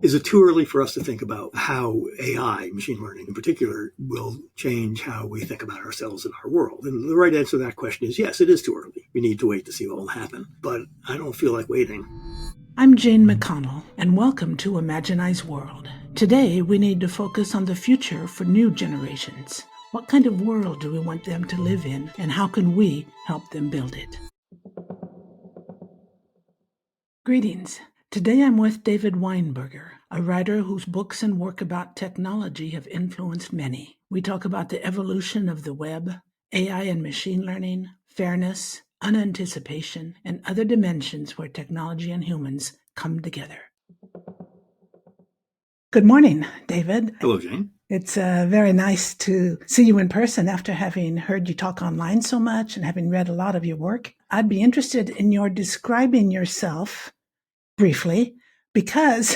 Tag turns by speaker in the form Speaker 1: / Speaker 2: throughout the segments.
Speaker 1: Is it too early for us to think about how AI, machine learning in particular, will change how we think about ourselves and our world? And the right answer to that question is yes, it is too early. We need to wait to see what will happen. But I don't feel like waiting.
Speaker 2: I'm Jane McConnell, and welcome to Imaginize World. Today, we need to focus on the future for new generations. What kind of world do we want them to live in, and how can we help them build it? Greetings. Today I'm with David Weinberger, a writer whose books and work about technology have influenced many. We talk about the evolution of the web, AI and machine learning, fairness, unanticipation, and other dimensions where technology and humans come together. Good morning, David.
Speaker 1: Hello, Jane.
Speaker 2: It's very nice to see you in person after having heard you talk online so much and having read a lot of your work. I'd be interested in your describing yourself briefly, because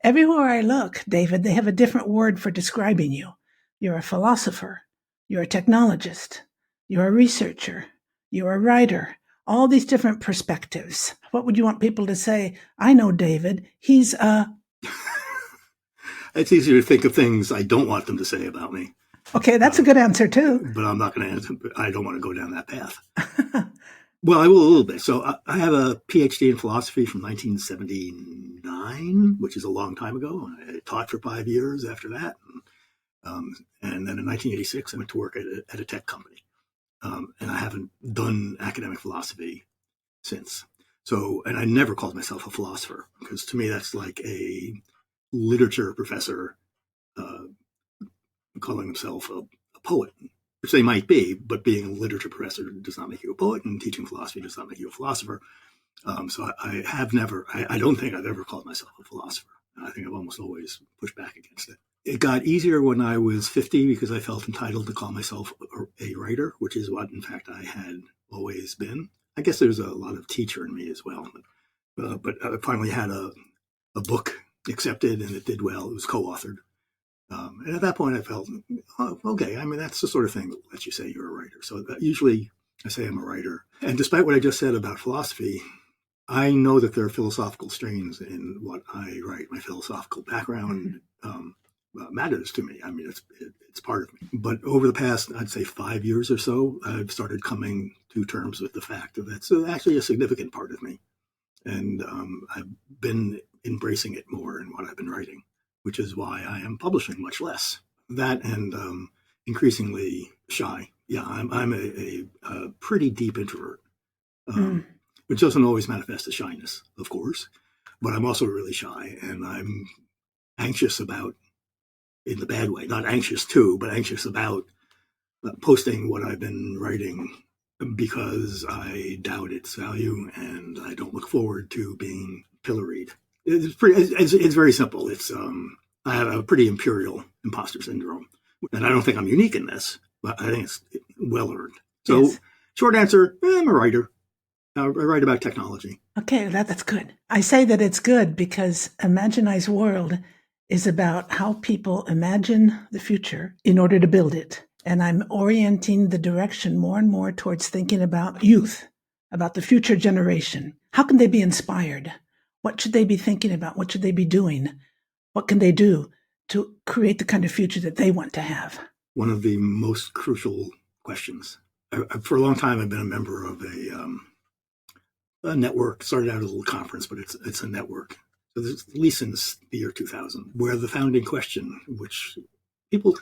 Speaker 2: everywhere I look, David, they have a different word for describing you. You're a philosopher, you're a technologist, you're a researcher, you're a writer, all these different perspectives. What would you want people to say? I know David, he's a...
Speaker 1: It's easier to think of things I don't want them to say about me.
Speaker 2: Okay, that's a good answer too.
Speaker 1: But I'm not going to answer. I don't want to go down that path. Well, I will a little bit. So I have a PhD in philosophy from 1979, which is a long time ago. I taught for 5 years after that. And then in 1986, I went to work at a tech company. And I haven't done academic philosophy since. So, and I never called myself a philosopher, because to me, that's like a literature professor calling himself a poet, which they might be, but being a literature professor does not make you a poet, and teaching philosophy does not make you a philosopher. So I have never, I don't think I've ever called myself a philosopher. I think I've almost always pushed back against it. It got easier when I was 50 because I felt entitled to call myself a writer, which is what, in fact, I had always been. I guess there's a lot of teacher in me as well. But I finally had a book accepted, and it did well. It was co-authored. And at that point, I felt, oh, okay, I mean, that's the sort of thing that lets you say you're a writer. So usually I say I'm a writer. And despite what I just said about philosophy, I know that there are philosophical strains in what I write. My philosophical background matters to me. I mean, it's part of me. But over the past, I'd say 5 years or so, I've started coming to terms with the fact that that's actually a significant part of me. And I've been embracing it more in what I've been writing, which is why I am publishing much less. That and increasingly shy. Yeah, I'm a pretty deep introvert, which doesn't always manifest as shyness, of course, but I'm also really shy, and I'm anxious about, in the bad way, not anxious to, but anxious about posting what I've been writing, because I doubt its value and I don't look forward to being pilloried. It's very simple. It's I have a pretty imperial imposter syndrome, and I don't think I'm unique in this, but I think it's well earned. So, yes. Short answer: I'm a writer. I write about technology.
Speaker 2: Okay, that's good. I say that it's good because Imaginize World is about how people imagine the future in order to build it. And I'm orienting the direction more and more towards thinking about youth, about the future generation. How can they be inspired? What should they be thinking about? What should they be doing? What can they do to create the kind of future that they want to have?
Speaker 1: One of the most crucial questions. For a long time, I've been a member of a network. Started out as a little conference, but it's a network. So at least since the year 2000, where the founding question, which people,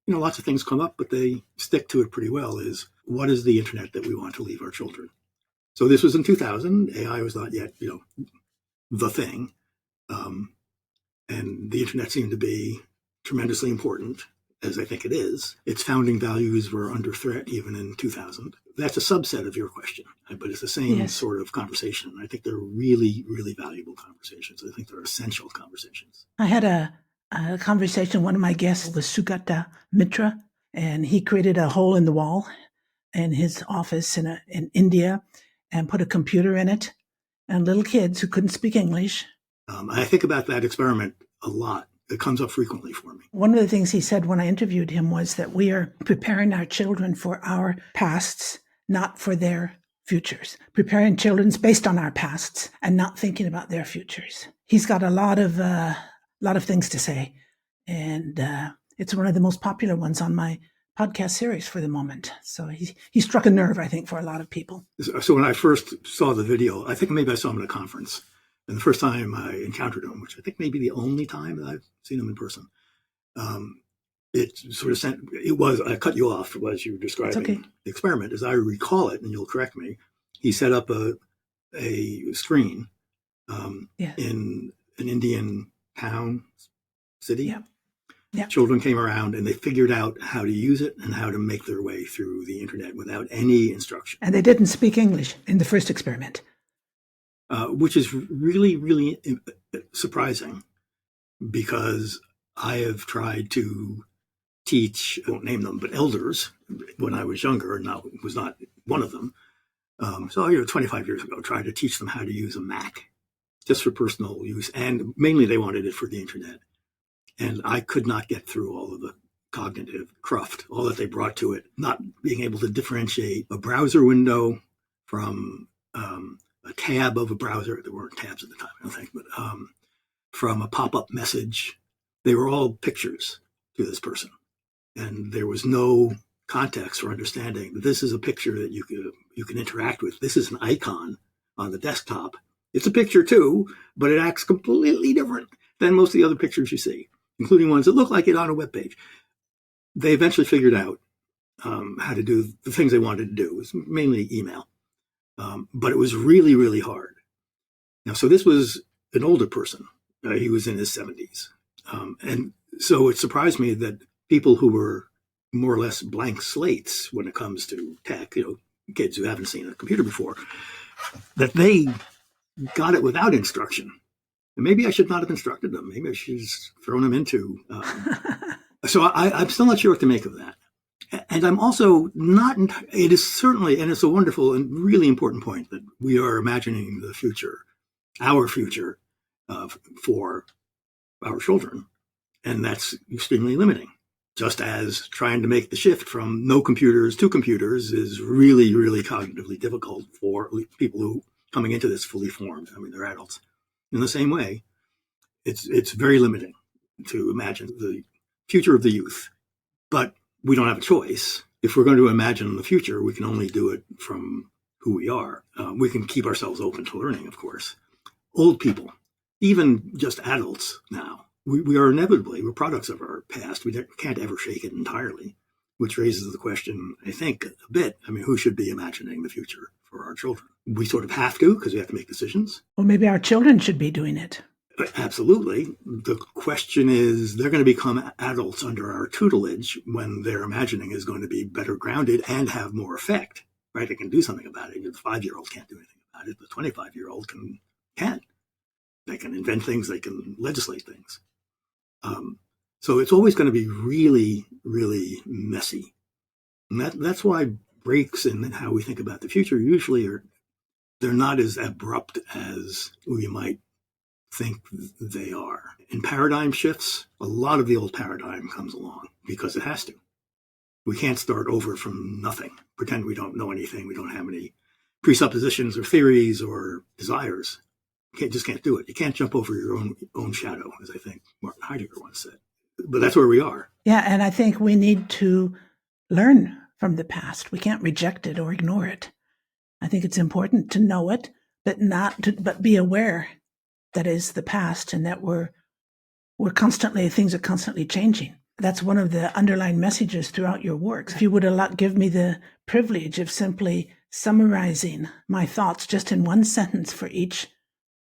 Speaker 1: lots of things come up, but they stick to it pretty well, is what is the internet that we want to leave our children? So this was in 2000. AI was not yet, the thing. And the internet seemed to be tremendously important, as I think it is. Its founding values were under threat even in 2000. That's a subset of your question, but it's the same sort of conversation. I think they're really, really valuable conversations. I think they're essential conversations.
Speaker 2: I had a conversation. One of my guests was Sugata Mitra, and he created a hole in the wall in his office in India and put a computer in it. And little kids who couldn't speak English.
Speaker 1: I think about that experiment a lot. It comes up frequently for me.
Speaker 2: One of the things he said when I interviewed him was that we are preparing our children for our pasts, not for their futures, preparing children based on our pasts and not thinking about their futures. He's got a lot of things to say, and it's one of the most popular ones on my podcast series for the moment. So he struck a nerve, I think, for a lot of people.
Speaker 1: So when I first saw the video, I think maybe I saw him at a conference, and the first time I encountered him, which I think may be the only time that I've seen him in person, it sort of sent, it was, I cut you off as you were describing the experiment. As I recall it, and you'll correct me, he set up a screen in an Indian town, city.
Speaker 2: Yeah. Yeah.
Speaker 1: Children came around and they figured out how to use it and how to make their way through the internet without any instruction.
Speaker 2: And they didn't speak English in the first experiment.
Speaker 1: Which is really, really surprising, because I have tried to teach, I won't name them, but elders when I was younger, and was not one of them. So 25 years ago, tried to teach them how to use a Mac just for personal use. And mainly they wanted it for the internet. And I could not get through all of the cognitive cruft, all that they brought to it, not being able to differentiate a browser window from a tab of a browser. There weren't tabs at the time, I don't think, but from a pop-up message. They were all pictures to this person. And there was no context or understanding that this is a picture that you can interact with. This is an icon on the desktop. It's a picture too, but it acts completely different than most of the other pictures you see, including ones that look like it on a web page. They eventually figured out how to do the things they wanted to do. It was mainly email, but it was really, really hard. Now, so this was an older person. He was in his 70s. And so it surprised me that people who were more or less blank slates when it comes to tech, kids who haven't seen a computer before, that they got it without instruction. And maybe I should not have instructed them. Maybe I should have thrown them into. So I'm still not sure what to make of that. And I'm also not, it is certainly, and it's a wonderful and really important point, that we are imagining the future, our future, for our children. And that's extremely limiting. Just as trying to make the shift from no computers to computers is really, really cognitively difficult for people who coming into this fully formed. I mean, they're adults. In the same way, it's very limiting to imagine the future of the youth. But we don't have a choice. If we're going to imagine the future, we can only do it from who we are. We can keep ourselves open to learning, of course. Old people, even just adults now, we are inevitably, we're products of our past. We can't ever shake it entirely, which raises the question, I think, a bit. I mean, who should be imagining the future for our children? We sort of have to, because we have to make decisions.
Speaker 2: Well, maybe our children should be doing it.
Speaker 1: Absolutely. The question is, they're going to become adults under our tutelage when their imagining is going to be better grounded and have more effect, right? They can do something about it. The 5-year-old can't do anything about it. The 25-year-old can. They can invent things. They can legislate things. So it's always going to be really, really messy. And that's why breaks in how we think about the future usually they're not as abrupt as we might think they are. In paradigm shifts, a lot of the old paradigm comes along because it has to. We can't start over from nothing, pretend we don't know anything, we don't have any presuppositions or theories or desires. You just can't do it. You can't jump over your own shadow, as I think Martin Heidegger once said. But that's where we are.
Speaker 2: Yeah, and I think we need to learn from the past. We can't reject it or ignore it. I think it's important to know it, but be aware that is the past, and that things are constantly changing. That's one of the underlying messages throughout your works. If you would give me the privilege of simply summarizing my thoughts just in one sentence for each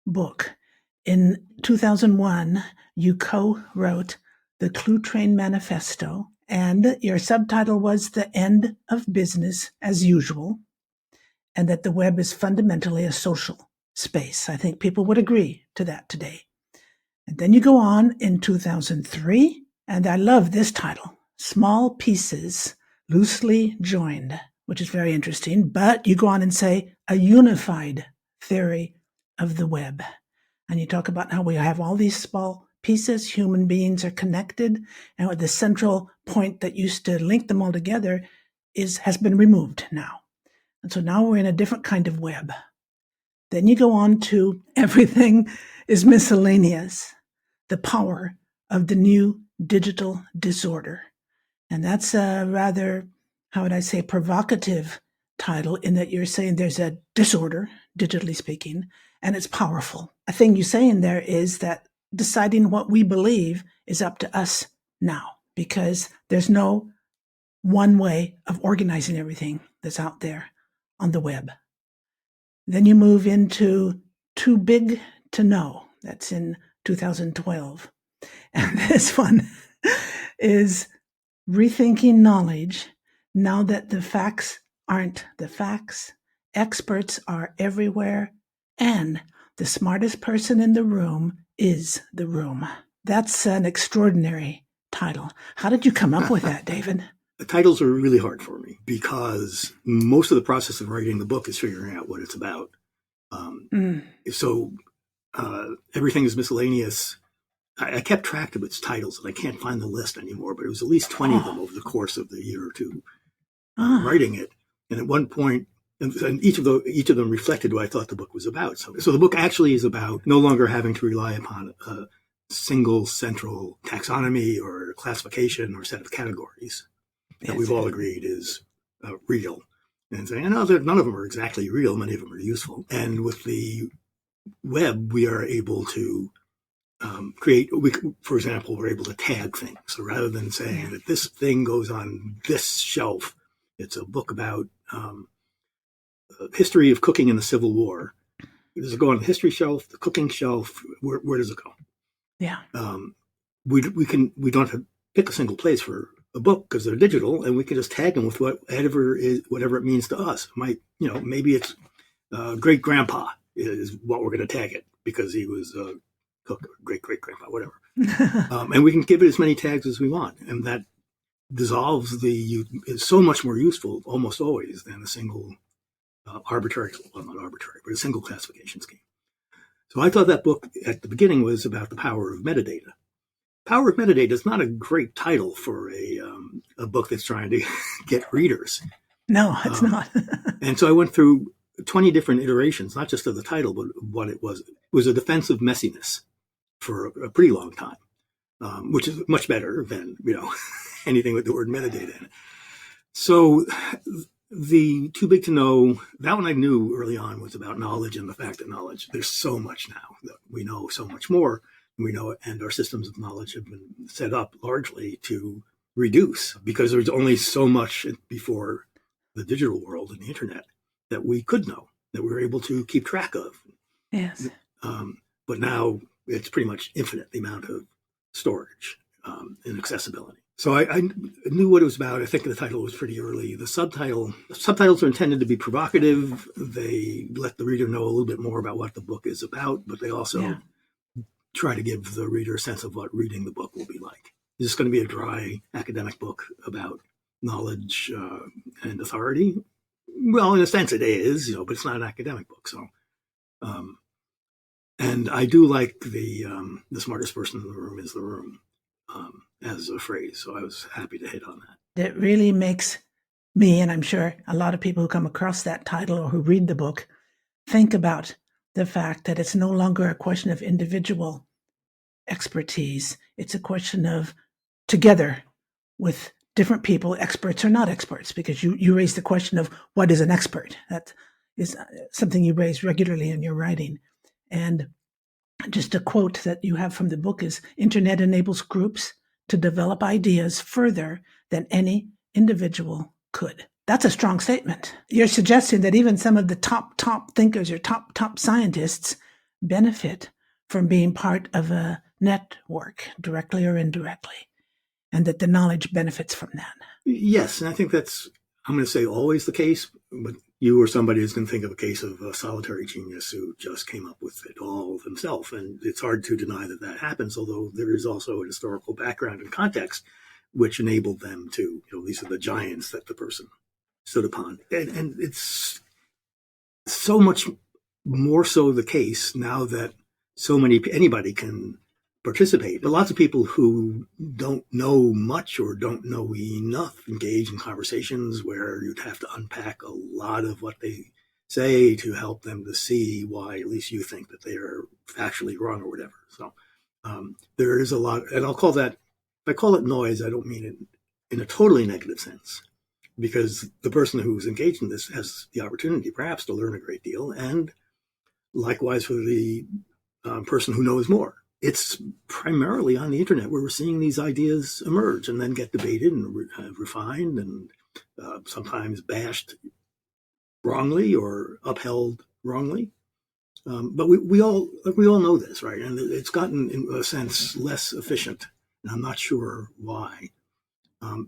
Speaker 2: book. In 2001, you co-wrote the Cluetrain Manifesto, and your subtitle was The End of Business as Usual, and that the web is fundamentally a social space. I think people would agree to that today. And then you go on in 2003, and I love this title, Small Pieces Loosely Joined, which is very interesting. But you go on and say, a unified theory of the web. And you talk about how we have all these small pieces, human beings are connected, and the central point that used to link them all together has been removed now. And so now we're in a different kind of web. Then you go on to Everything is Miscellaneous, the Power of the New Digital Disorder. And that's a rather, how would I say, provocative title, in that you're saying there's a disorder, digitally speaking, and it's powerful. A thing you say in there is that deciding what we believe is up to us now, because there's no one way of organizing everything that's out there on the web. Then you move into Too Big to Know. That's in 2012. And this one is Rethinking Knowledge Now That the Facts Aren't the Facts. Experts are everywhere, and the smartest person in the room is the room. That's an extraordinary title. How did you come up with that, David?
Speaker 1: The titles are really hard for me because most of the process of writing the book is figuring out what it's about. So Everything is Miscellaneous. I kept track of its titles, and I can't find the list anymore, but it was at least 20 of them over the course of the year or two writing it. And at one point, and each of them reflected what I thought the book was about. So the book actually is about no longer having to rely upon a single central taxonomy or classification or set of categories that we've all agreed is real. And saying, none of them are exactly real. Many of them are useful. And with the web, we are able to for example, we're able to tag things. So rather than saying that this thing goes on this shelf, it's a book about history of cooking in the Civil War. Does it go on the history shelf, the cooking shelf? Where does it go?
Speaker 2: Yeah.
Speaker 1: We don't have to pick a single place for a book because they're digital, and we can just tag them with whatever it means to us. Maybe it's great grandpa is what we're going to tag it because he was cook, great grandpa, whatever. And we can give it as many tags as we want, and that dissolves is so much more useful almost always than a single not arbitrary, but a single classification scheme. So I thought that book at the beginning was about the power of metadata. Power of Metadata is not a great title for a book that's trying to get readers.
Speaker 2: No, it's not.
Speaker 1: And so I went through 20 different iterations, not just of the title, but what it was. It was a defense of messiness for a pretty long time, which is much better than anything with the word metadata in it. So the Too Big to Know, that one I knew early on was about knowledge and the fact that knowledge, there's so much now that we know so much more. We know, and our systems of knowledge have been set up largely to reduce because there's only so much before the digital world and the internet that we could know, that we were able to keep track of.
Speaker 2: Yes.
Speaker 1: But now it's pretty much infinite, the amount of storage and accessibility. So I knew what it was about. I think the title was pretty early. The subtitles are intended to be provocative. They let the reader know a little bit more about what the book is about, but they also try to give the reader a sense of what reading the book will be like. Is this going to be a dry academic book about knowledge and authority? Well, in a sense it is, but it's not an academic book. So, and I do like the smartest person in the room is the room as a phrase. So I was happy to hit on that.
Speaker 2: It really makes me, and I'm sure a lot of people who come across that title or who read the book, think about the fact that it's no longer a question of individual expertise. It's a question of together with different people, experts or not experts, because you raise the question of what is an expert. That is something you raise regularly in your writing. And just a quote that you have from the book is, "Internet enables groups to develop ideas further than any individual could." That's a strong statement. You're suggesting that even some of the top thinkers or top scientists benefit from being part of a network, directly or indirectly, and that the knowledge benefits from that.
Speaker 1: Yes, and I think that's, I'm going to say always the case, but you or somebody is going to think of a case of a solitary genius who just came up with it all himself. And it's hard to deny that that happens, although there is also a historical background and context which enabled them to, these are the giants that the person stood upon. And it's so much more so the case now that anybody can participate. But lots of people who don't know much or don't know enough engage in conversations where you'd have to unpack a lot of what they say to help them to see why at least you think that they are factually wrong or whatever. So there is a lot, and I'll call that, if I call it noise, I don't mean it in a totally negative sense, because the person who's engaged in this has the opportunity perhaps to learn a great deal, and likewise for the person who knows more. It's primarily on the internet where we're seeing these ideas emerge and then get debated and refined and sometimes bashed wrongly or upheld wrongly. But we all know this, right? And it's gotten, in a sense, less efficient. And I'm not sure why.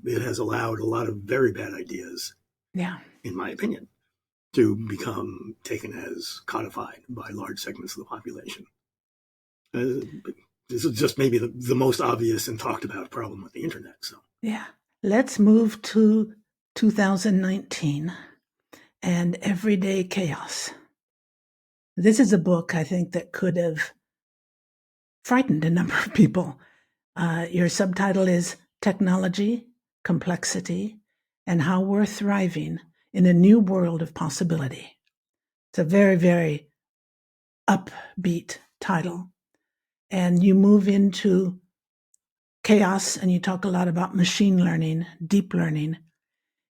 Speaker 1: It has allowed a lot of very bad ideas, in my opinion, to become taken as codified by large segments of the population. This is just maybe the most obvious and talked about problem with the internet. So
Speaker 2: let's move to 2019 and Everyday Chaos. This is a book, I think, that could have frightened a number of people. Your subtitle is Technology, Complexity, and How We're Thriving in a New World of Possibility. It's a very, very upbeat title. And you move into chaos and you talk a lot about machine learning, deep learning.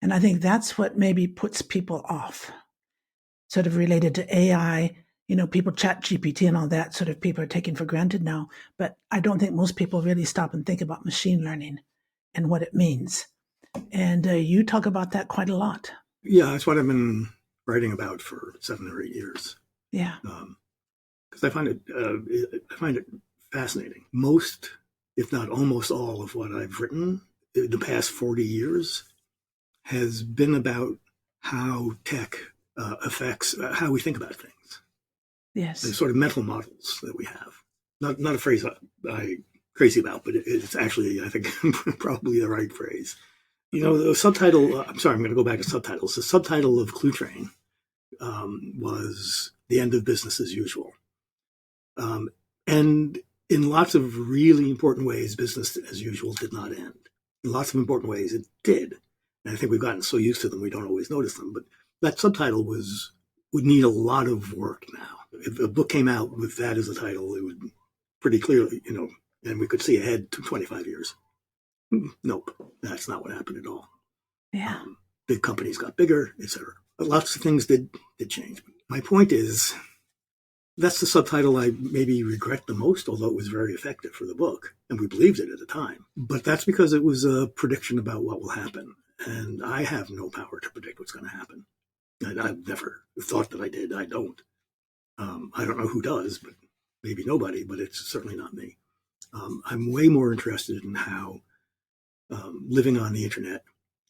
Speaker 2: And I think that's what maybe puts people off, sort of related to AI. People chat GPT and all that sort of people are taken for granted now. But I don't think most people really stop and think about machine learning and what it means. And you talk about that quite a lot.
Speaker 1: Yeah, that's what I've been writing about for 7 or 8 years.
Speaker 2: Yeah.
Speaker 1: Because I find it fascinating. Most, if not almost all of what I've written in the past 40 years has been about how tech affects how we think about things.
Speaker 2: Yes.
Speaker 1: The sort of mental models that we have. Not a phrase I'm crazy about, but it's actually, I think, probably the right phrase. The subtitle, I'm sorry, I'm going to go back to subtitles. The subtitle of Cluetrain was The End of Business as Usual. And in lots of really important ways, business as usual did not end. In lots of important ways, it did. And I think we've gotten so used to them, we don't always notice them. But that subtitle would need a lot of work now. If a book came out with that as a title, it would pretty clearly, and we could see ahead to 25 years. Nope, that's not what happened at all.
Speaker 2: Yeah.
Speaker 1: Big companies got bigger, etc. Lots of things did change. My point is, that's the subtitle I maybe regret the most, although it was very effective for the book, and we believed it at the time. But that's because it was a prediction about what will happen, and I have no power to predict what's going to happen. And I've never thought that I did. I don't. I don't know who does, but maybe nobody, but it's certainly not me. I'm way more interested in how living on the internet,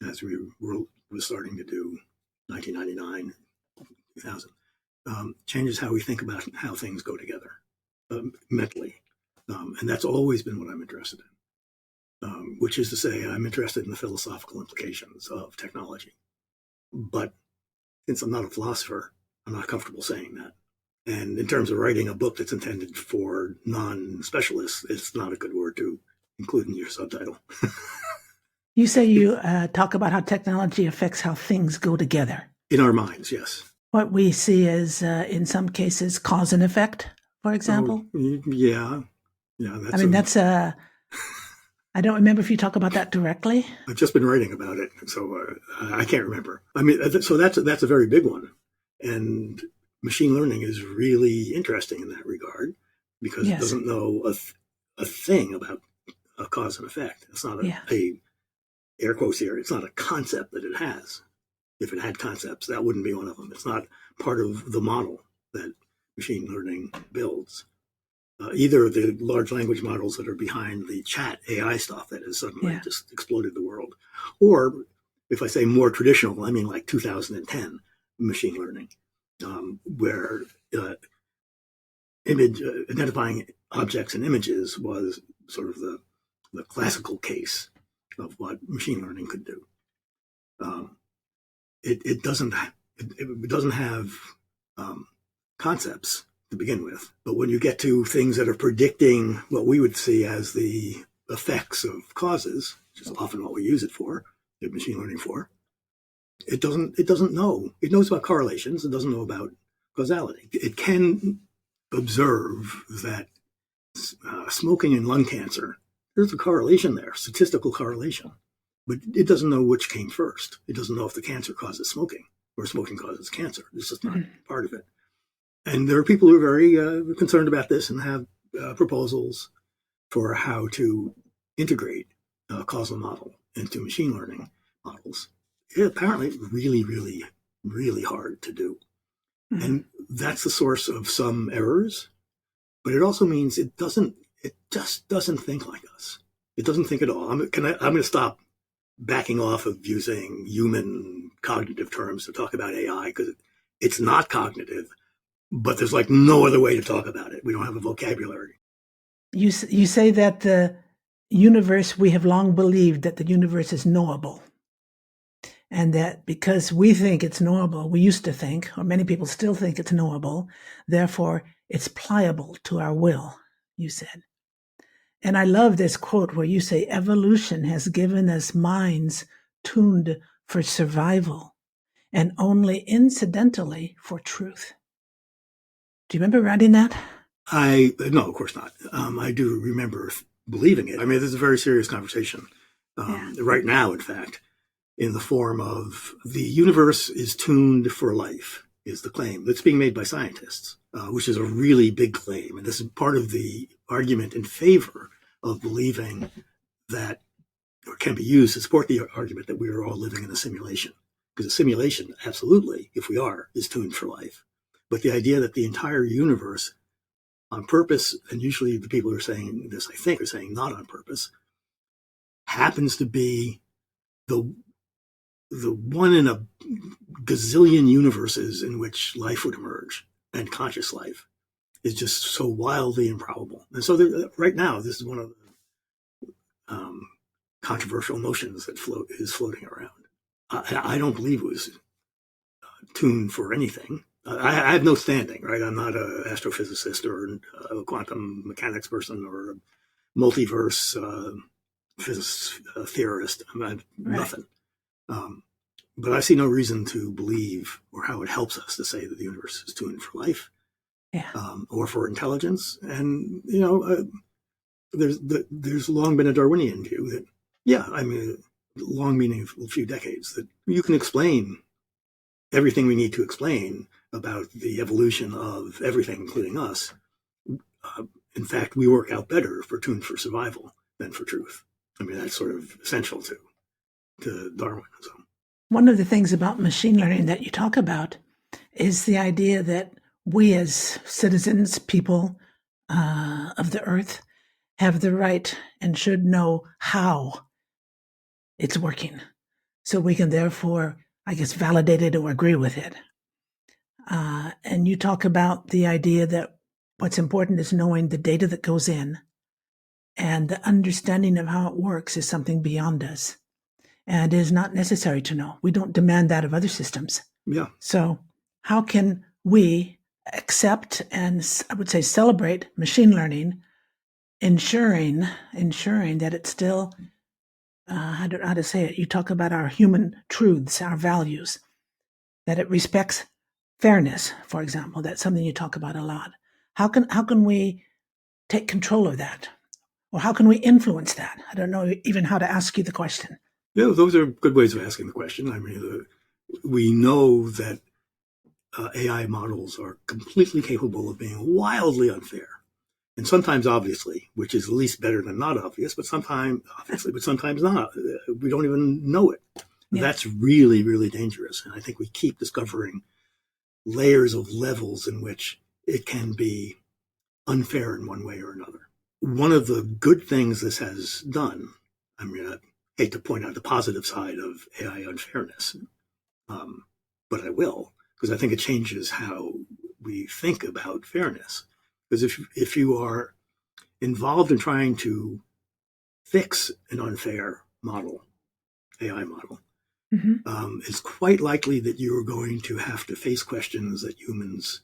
Speaker 1: as we were starting to do 1999, 2000, changes how we think about how things go together mentally. And that's always been what I'm interested in, which is to say I'm interested in the philosophical implications of technology. But since I'm not a philosopher, I'm not comfortable saying that. And in terms of writing a book that's intended for non-specialists, it's not a good word to include in your subtitle.
Speaker 2: You say you talk about how technology affects how things go together.
Speaker 1: In our minds, yes.
Speaker 2: What we see is, in some cases, cause and effect, for example.
Speaker 1: Yeah.
Speaker 2: That's I don't remember if you talk about that directly.
Speaker 1: I've just been writing about it, so I can't remember. So that's a very big one. And machine learning is really interesting in that regard because it doesn't know a thing about a cause and effect. It's not a air quotes here, it's not a concept that it has. If it had concepts, that wouldn't be one of them. It's not part of the model that machine learning builds. Either the large language models that are behind the chat AI stuff that has suddenly just exploded the world, or if I say more traditional, I mean like 2010 machine learning, where identifying objects and images was sort of the classical case of what machine learning could do. It doesn't have concepts, to begin with. But when you get to things that are predicting what we would see as the effects of causes, which is often what we use it for, the machine learning for, it doesn't know. It knows about correlations. It doesn't know about causality. It can observe that smoking and lung cancer, there's a correlation there, statistical correlation. But it doesn't know which came first. It doesn't know if the cancer causes smoking or smoking causes cancer. It's just not part of it. And there are people who are very concerned about this and have proposals for how to integrate a causal model into machine learning models. Apparently really, really, really hard to do. Mm-hmm. And that's the source of some errors, but it also means it just doesn't think like us. It doesn't think at all. I'm going to stop backing off of using human cognitive terms to talk about AI because it's not cognitive, but there's like no other way to talk about it. We don't have a vocabulary.
Speaker 2: You say that the universe, we have long believed that the universe is knowable. And that because we think it's knowable, we used to think, or many people still think it's knowable, therefore it's pliable to our will, you said. And I love this quote where you say, evolution has given us minds tuned for survival and only incidentally for truth. Do you remember writing that?
Speaker 1: No, of course not. I do remember believing it. I mean, this is a very serious conversation right now, in fact, in the form of the universe is tuned for life, is the claim that's being made by scientists, which is a really big claim. And this is part of the argument in favor of believing that, or can be used to support the argument that we are all living in a simulation. Because a simulation, absolutely, if we are, is tuned for life. But the idea that the entire universe, on purpose, and usually the people who are saying this, I think, are saying not on purpose, happens to be the one in a gazillion universes in which life would emerge, and conscious life is just so wildly improbable. And so right now, this is one of the controversial notions that is floating around. I don't believe it was tuned for anything. I have no standing, right? I'm not an astrophysicist or a quantum mechanics person or a multiverse physics theorist. I'm nothing. But I see no reason to believe or how it helps us to say that the universe is tuned for life or for intelligence. And, there's long been a Darwinian view that, long meaning a few decades, that you can explain everything we need to explain about the evolution of everything, including us. In fact, we work out better if we're tuned for survival than for truth. I mean, that's sort of essential to Darwinism.
Speaker 2: One of the things about machine learning that you talk about is the idea that we as citizens, people of the earth, have the right and should know how it's working. So we can therefore, I guess, validate it or agree with it. And you talk about the idea that what's important is knowing the data that goes in, and the understanding of how it works is something beyond us. And it is not necessary to know. We don't demand that of other systems.
Speaker 1: Yeah.
Speaker 2: So how can we accept and, I would say, celebrate machine learning, ensuring that it's still, how to say it? You talk about our human truths, our values, that it respects fairness, for example. That's something you talk about a lot. How can we take control of that? Or how can we influence that? I don't know even how to ask you the question.
Speaker 1: Yeah, those are good ways of asking the question. I mean, we know that AI models are completely capable of being wildly unfair. And sometimes obviously, which is at least better than not obvious, but sometimes obviously, but sometimes not. We don't even know it. Yeah. That's really, really dangerous. And I think we keep discovering layers of levels in which it can be unfair in one way or another. One of the good things this has done, I hate to point out the positive side of AI unfairness, but I will, because I think it changes how we think about fairness. Because if you are involved in trying to fix an unfair model, AI model, it's quite likely that you're going to have to face questions that humans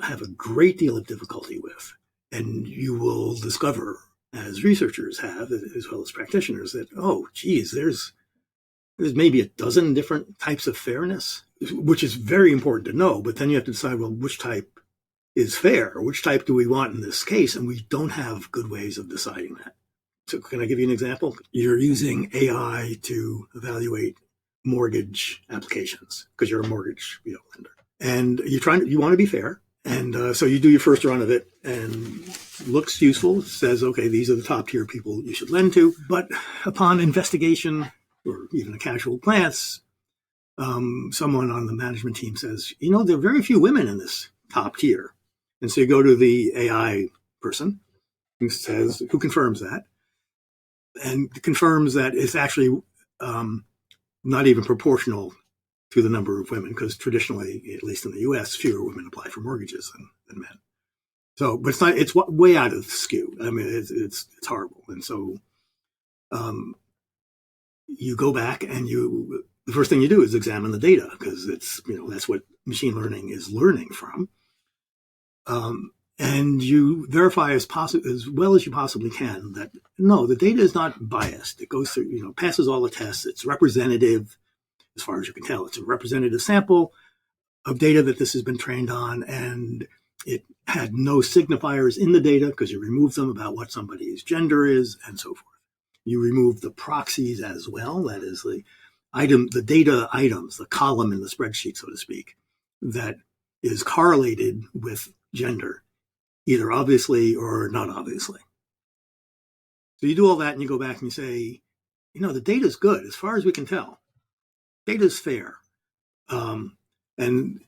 Speaker 1: have a great deal of difficulty with. And you will discover, as researchers have, as well as practitioners, that, oh, geez, there's maybe a dozen different types of fairness, which is very important to know. But then you have to decide, well, which type is fair? Which type do we want in this case? And we don't have good ways of deciding that. So can I give you an example? You're using AI to evaluate mortgage applications because you're a mortgage lender. And you want to be fair. And so you do your first run of it and looks useful, says, okay, these are the top tier people you should lend to. But upon investigation or even a casual glance, someone on the management team says, there are very few women in this top tier. And so you go to the AI person who confirms that, and confirms that it's actually not even proportional to the number of women, because traditionally, at least in the U.S., fewer women apply for mortgages than men. So, but it's way out of skew. I mean, it's horrible. And so you go back and the first thing you do is examine the data, because that's what machine learning is learning from. And you verify as well as you possibly can that, no, the data is not biased. It goes through, passes all the tests. It's representative, as far as you can tell. It's a representative sample of data that this has been trained on, and it had no signifiers in the data because you remove them about what somebody's gender is and so forth. You remove the proxies as well. That is the data items, the column in the spreadsheet, so to speak, that is correlated with gender, either obviously or not obviously. So you do all that and you go back and you say, the data is good as far as we can tell. Data is fair. And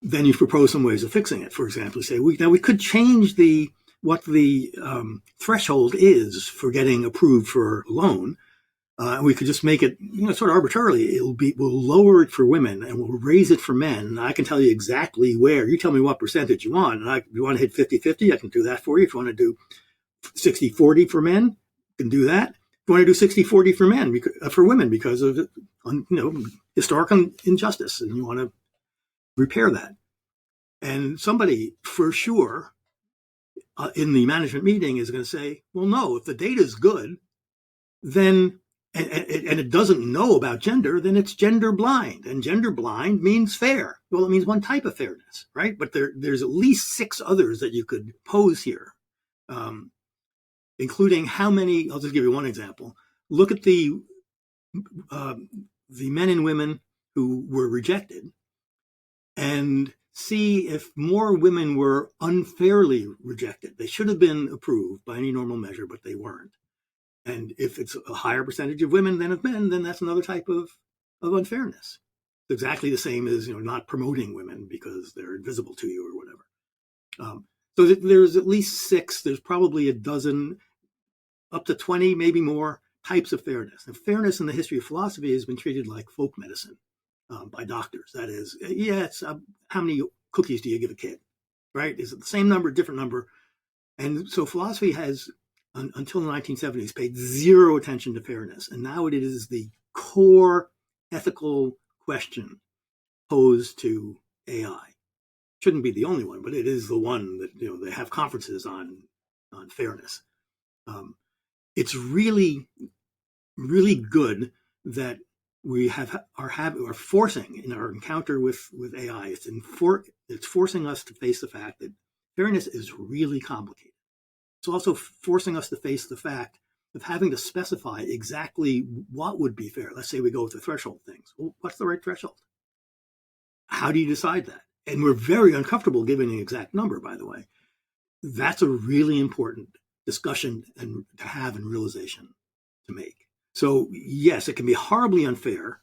Speaker 1: then you propose some ways of fixing it. For example, say, we could change what the threshold is for getting approved for a loan. We could just make it, sort of arbitrarily. We'll lower it for women and we'll raise it for men. And I can tell you exactly where. You tell me what percentage you want. And if you want to hit 50-50, I can do that for you. If you want to do 60-40 for men, I can do that. If you want to do 60-40 for women because of historical injustice, and you want to repair that. And somebody, for sure, in the management meeting is going to say, well, no, if the data is good, then and it doesn't know about gender, then it's gender blind. And gender blind means fair. Well, it means one type of fairness, right? But there's at least 6 others that you could pose here, including how many. I'll just give you one example. Look at the men and women who were rejected, and see if more women were unfairly rejected. They should have been approved by any normal measure, but they weren't. And if it's a higher percentage of women than of men, then that's another type of unfairness. It's exactly the same as not promoting women because they're invisible to you or whatever. So there's at least 6. There's probably a dozen, up to 20, maybe more types of fairness. And fairness in the history of philosophy has been treated like folk medicine by doctors. That is, it's how many cookies do you give a kid, right? Is it the same number, different number? And so philosophy has, until the 1970s, paid zero attention to fairness. And now it is the core ethical question posed to AI. Shouldn't be the only one, but it is the one that they have conferences on fairness. It's really, really good that we are forcing in our encounter with AI. It's forcing us to face the fact that fairness is really complicated. It's also forcing us to face the fact of having to specify exactly what would be fair. Let's say we go with the threshold things. Well, what's the right threshold? How do you decide that? And we're very uncomfortable giving an exact number, by the way. That's a really important discussion and to have and realization to make. So yes, it can be horribly unfair,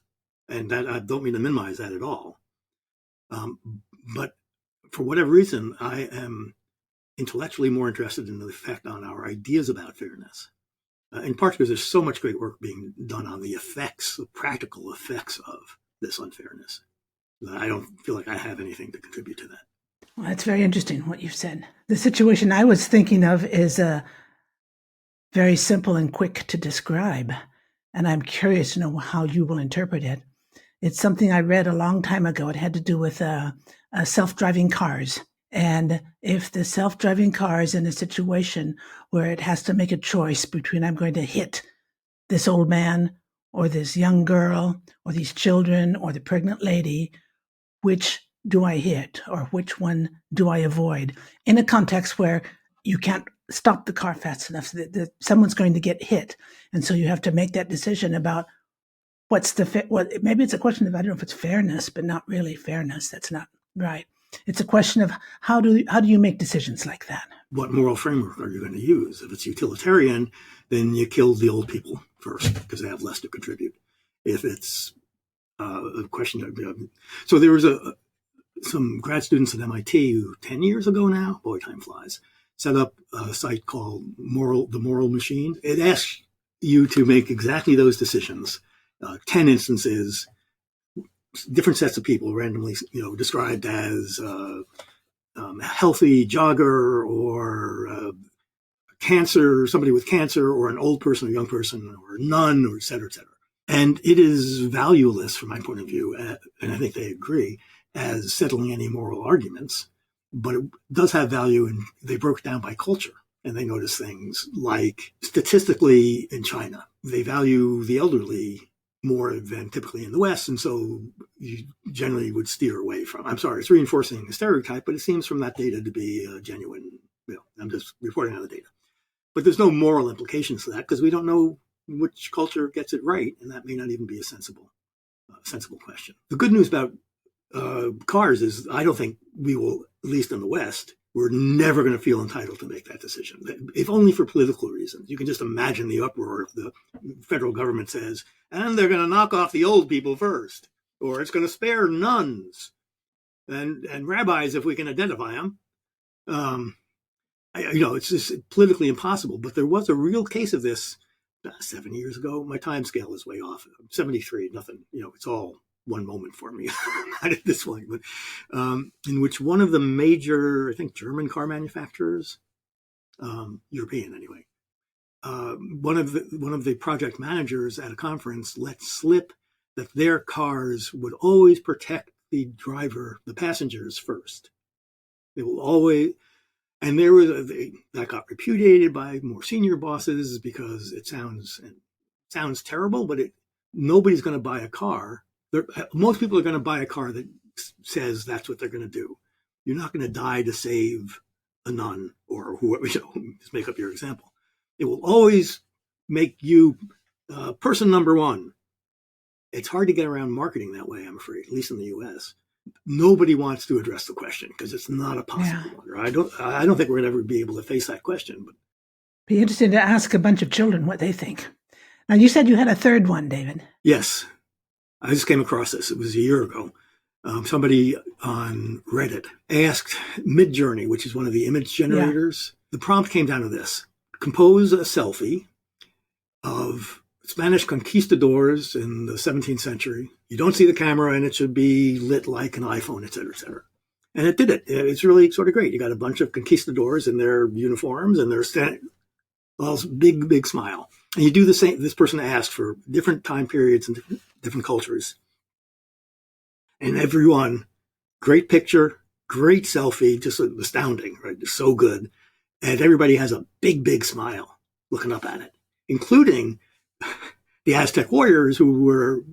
Speaker 1: and that I don't mean to minimize that at all. But for whatever reason, I am intellectually more interested in the effect on our ideas about fairness, in part because there's so much great work being done on the effects, the practical effects of this unfairness. I don't feel like I have anything to contribute to that.
Speaker 2: Well, that's very interesting what you've said. The situation I was thinking of is very simple and quick to describe, and I'm curious to know how you will interpret it. It's something I read a long time ago. It had to do with self-driving cars. And if the self-driving car is in a situation where it has to make a choice between I'm going to hit this old man or this young girl or these children or the pregnant lady, which do I hit or which one do I avoid? In a context where you can't stop the car fast enough, so that someone's going to get hit. And so you have to make that decision about what's the maybe it's a question of, I don't know if it's fairness, but not really fairness. That's not right. It's a question of how do you make decisions like that?
Speaker 1: What moral framework are you going to use? If it's utilitarian, then you kill the old people first because they have less to contribute. If it's a question of, so there was some grad students at MIT who 10 years ago now, boy, time flies, set up a site called The Moral Machine. It asks you to make exactly those decisions. 10 instances, different sets of people randomly, described as a healthy jogger or cancer, somebody with cancer, or an old person, a young person, or a nun, or et cetera, et cetera. And it is valueless from my point of view, and I think they agree, as settling any moral arguments, but it does have value, and they broke it down by culture. And they notice things like, statistically in China, they value the elderly more than typically in the West, and so you generally would steer away from. I'm sorry, it's reinforcing a stereotype, but it seems from that data to be genuine. I'm just reporting on the data. But there's no moral implications to that because we don't know which culture gets it right, and that may not even be a sensible question. The good news about cars is I don't think we will, at least in the West, we're never going to feel entitled to make that decision, if only for political reasons. You can just imagine the uproar if the federal government says, and they're going to knock off the old people first, or it's going to spare nuns and rabbis if we can identify them. It's just politically impossible. But there was a real case of this 7 years ago. My time scale is way off. I'm 73, nothing, it's all one moment for me at this point, but in which one of the major, I think, German car manufacturers, European anyway, one of the project managers at a conference let slip that their cars would always protect the driver, the passengers first. They will always, and that got repudiated by more senior bosses because it sounds terrible, but nobody's going to buy a car. Most people are going to buy a car that says that's what they're going to do. You're not going to die to save a nun or whoever, just make up your example. It will always make you person number one. It's hard to get around marketing that way, I'm afraid, at least in the U.S. Nobody wants to address the question because it's not a possible one. I don't think we're going to ever be able to face that question. But
Speaker 2: be interesting to ask a bunch of children what they think. Now, you said you had a third one, David.
Speaker 1: Yes. I just came across this. It was a year ago. Somebody on Reddit asked Midjourney, which is one of the image generators. The prompt came down to this: compose a selfie of Spanish conquistadors in the 17th century. You don't see the camera, and it should be lit like an iPhone, et cetera, et cetera. And it did it. It's really sort of great. You got a bunch of conquistadors in their uniforms, and they're standing, well, big, big smile. And you do the same. This person asked for different time periods and different cultures. And everyone, great picture, great selfie, just astounding, right? Just so good. And everybody has a big, big smile looking up at it, including the Aztec warriors who were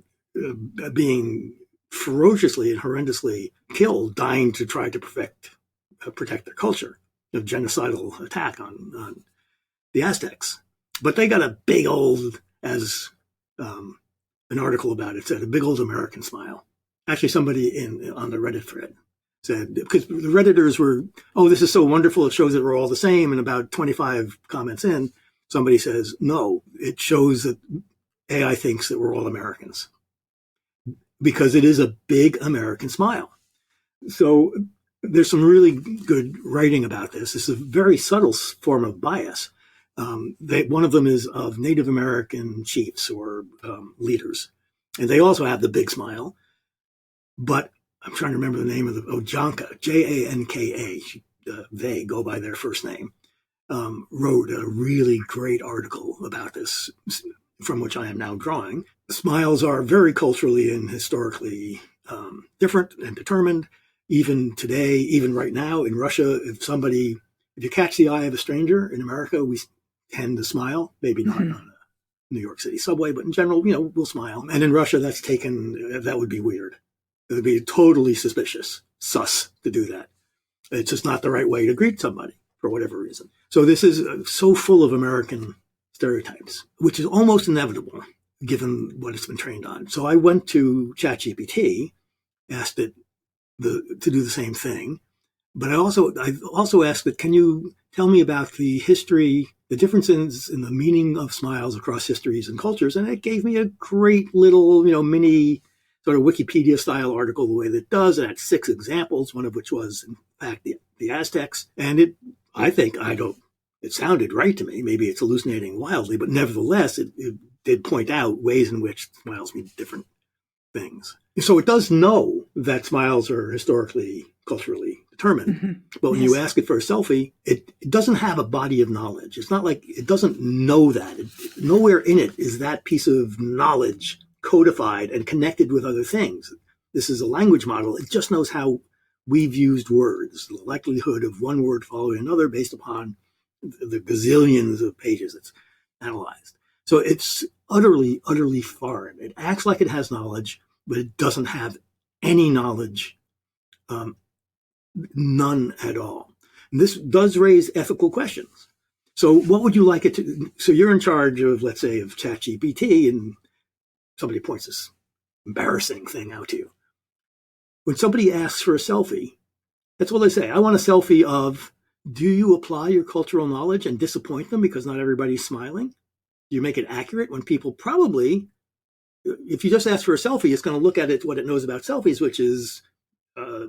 Speaker 1: being ferociously and horrendously killed, dying to try to protect their culture, a genocidal attack on the Aztecs. But they got a big old, as an article about it said, a big old American smile. Actually, somebody on the Reddit thread said, because the Redditors were, oh, this is so wonderful, it shows that we're all the same, and about 25 comments in, somebody says, no, it shows that AI thinks that we're all Americans. Because it is a big American smile. So there's some really good writing about this. This is a very subtle form of bias. One of them is of Native American chiefs or leaders. And they also have the big smile. But I'm trying to remember the name of Janka, Janka. They go by their first name. Wrote a really great article about this, from which I am now drawing. The smiles are very culturally and historically different and determined. Even today, even right now in Russia, if you catch the eye of a stranger in America, we tend to smile. Maybe not on a New York City subway, but in general, we'll smile. And in Russia, that would be weird. It would be totally sus to do that. It's just not the right way to greet somebody for whatever reason. So this is so full of American stereotypes, which is almost inevitable given what it's been trained on. So I went to ChatGPT, asked it to do the same thing. But I also asked it, can you tell me about the history, the differences in the meaning of smiles across histories and cultures? And it gave me a great little, mini sort of Wikipedia style article the way that it does. It had 6 examples, one of which was, in fact, the Aztecs. And it sounded right to me. Maybe it's hallucinating wildly, but nevertheless, it did point out ways in which smiles mean different things. So it does know that smiles are historically, culturally determined. Mm-hmm. But when you ask it for a selfie, it doesn't have a body of knowledge. It's not like it doesn't know that. Nowhere in it is that piece of knowledge codified and connected with other things. This is a language model. It just knows how we've used words, the likelihood of one word following another based upon the gazillions of pages it's analyzed. So it's utterly, utterly foreign. It acts like it has knowledge, but it doesn't have any knowledge, none at all. And this does raise ethical questions. So what would you like it to? So you're in charge of, let's say, of ChatGPT, and somebody points this embarrassing thing out to you. When somebody asks for a selfie, that's what they say. I want a selfie of, do you apply your cultural knowledge and disappoint them because not everybody's smiling? Do you make it accurate when people probably, if you just ask for a selfie, it's going to look at it, what it knows about selfies, which is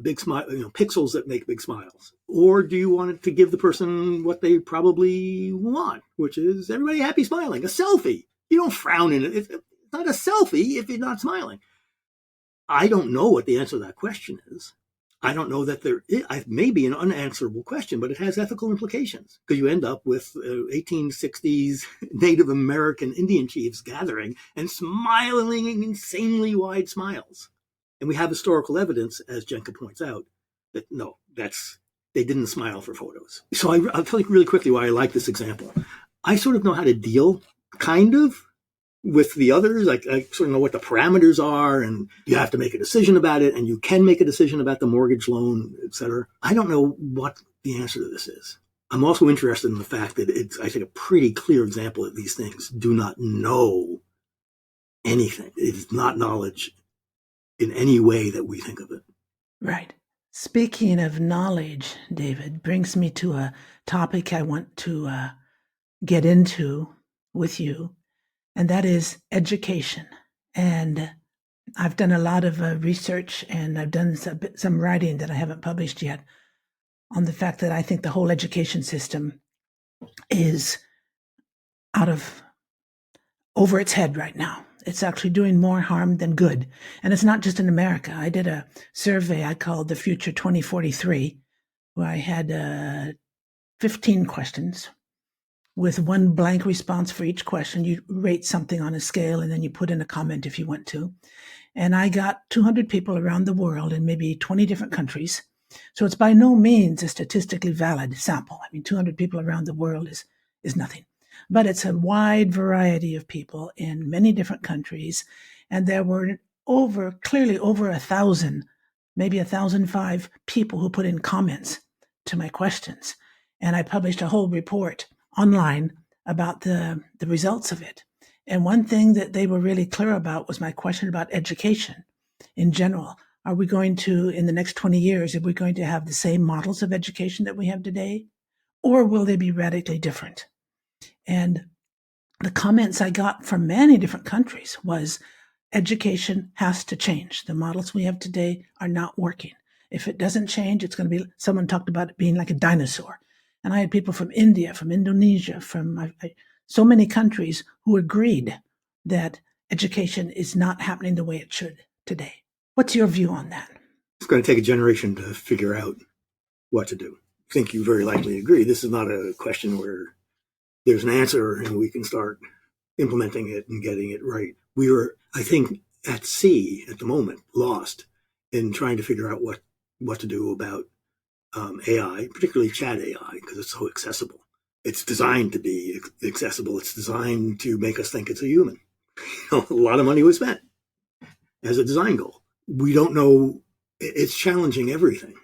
Speaker 1: big smile, pixels that make big smiles. Or do you want it to give the person what they probably want, which is everybody happy smiling, a selfie? You don't frown in it. It's not a selfie if you're not smiling. I don't know what the answer to that question is. I don't know that it may be an unanswerable question, but it has ethical implications because you end up with 1860s Native American Indian chiefs gathering and smiling insanely wide smiles. And we have historical evidence, as Jenka points out, that they didn't smile for photos. So I'll tell you really quickly why I like this example. I sort of know how to deal, kind of, with the others. I sort of know what the parameters are, and you have to make a decision about it, and you can make a decision about the mortgage loan, et cetera. I don't know what the answer to this is. I'm also interested in the fact that it's, I think, a pretty clear example that these things do not know anything. It is not knowledge in any way that we think of it.
Speaker 2: Right. Speaking of knowledge, David, brings me to a topic I want to get into with you, and that is education. And I've done a lot of research, and I've done some writing that I haven't published yet on the fact that I think the whole education system is over its head right now. It's actually doing more harm than good. And it's not just in America. I did a survey I called The Future 2043, where I had 15 questions with one blank response for each question. You rate something on a scale, and then you put in a comment if you want to. And I got 200 people around the world in maybe 20 different countries. So it's by no means a statistically valid sample. I mean, 200 people around the world is nothing. But it's a wide variety of people in many different countries. And there were clearly over 1,000, maybe 1,005 people who put in comments to my questions. And I published a whole report online about the results of it. And one thing that they were really clear about was my question about education in general. Are we going to, in the next 20 years, are we going to have the same models of education that we have today? Or will they be radically different? And the comments I got from many different countries was education has to change. The models we have today are not working. If it doesn't change, it's going to be, someone talked about it being like a dinosaur. And I had people from India, from Indonesia, from so many countries who agreed that education is not happening the way it should today. What's your view on that?
Speaker 1: It's going to take a generation to figure out what to do. I think you very likely agree. This is not a question where there's an answer and we can start implementing it and getting it right. We are, I think, at sea at the moment, lost in trying to figure out what what to do about AI, particularly chat AI, because it's so accessible. It's designed to be accessible. It's designed to make us think it's a human. A lot of money was spent as a design goal. We don't know. It's challenging everything.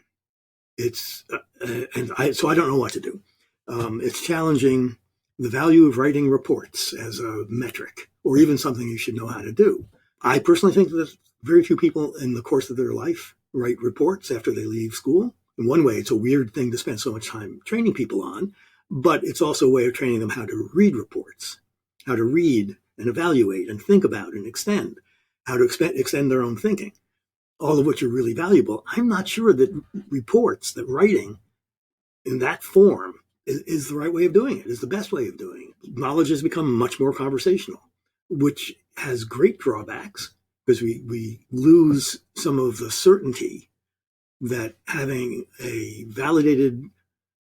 Speaker 1: So I don't know what to do. It's challenging the value of writing reports as a metric, or even something you should know how to do. I personally think that very few people in the course of their life write reports after they leave school. In one way, it's a weird thing to spend so much time training people on, but it's also a way of training them how to read reports, how to read and evaluate and think about and extend, how to extend their own thinking, all of which are really valuable. I'm not sure that reports, that writing in that form is the right way of doing it, is the best way of doing it. Knowledge has become much more conversational, which has great drawbacks because we lose some of the certainty that having a validated,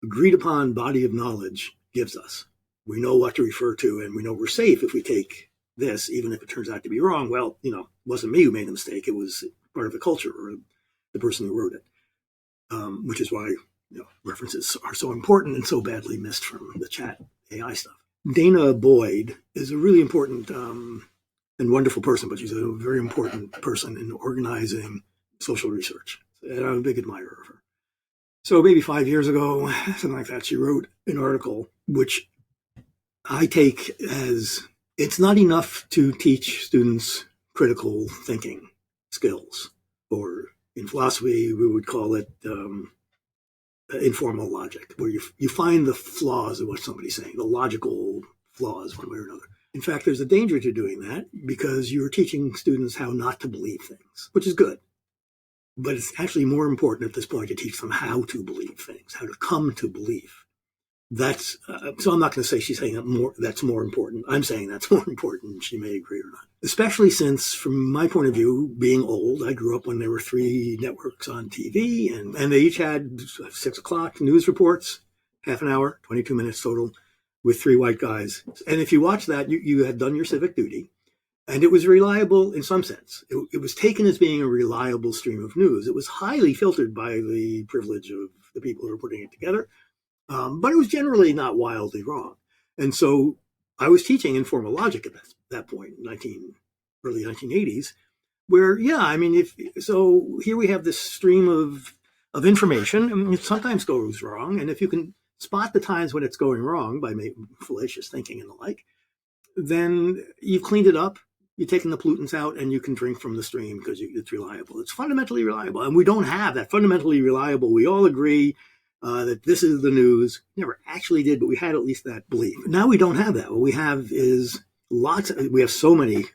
Speaker 1: agreed upon body of knowledge gives us. We know what to refer to, and we know we're safe if we take this, even if it turns out to be wrong. Well, it wasn't me who made the mistake. It was part of the culture or the person who wrote it, which is why references are so important and so badly missed from the chat AI stuff. Dana Boyd is a really important and wonderful person, but she's a very important person in organizing social research. And I'm a big admirer of her. So maybe 5 years ago, something like that, she wrote an article which I take as it's not enough to teach students critical thinking skills, or in philosophy, we would call it informal logic, where you find the flaws of what somebody's saying, the logical flaws one way or another. In fact, there's a danger to doing that because you're teaching students how not to believe things, which is good. But it's actually more important at this point to teach them how to believe things, how to come to belief. That's so I'm not going to say she's saying that's more important. I'm saying that's more important. She may agree or not. Especially since, from my point of view, being old, I grew up when there were 3 networks on TV, and they each had 6 o'clock news reports, half an hour, 22 minutes total, with 3 white guys. And if you watch that, you had done your civic duty, and it was reliable in some sense. It was taken as being a reliable stream of news. It was highly filtered by the privilege of the people who were putting it together. But it was generally not wildly wrong. And so I was teaching informal logic at that point, early 1980s, where, so here we have this stream of information, and it sometimes goes wrong. And if you can spot the times when it's going wrong by fallacious thinking and the like, then you've cleaned it up, you've taken the pollutants out, and you can drink from the stream because it's reliable. It's fundamentally reliable. And we don't have that fundamentally reliable. We all agree that this is the news. Never actually did, but we had at least that belief. Now we don't have that. What we have is we have so many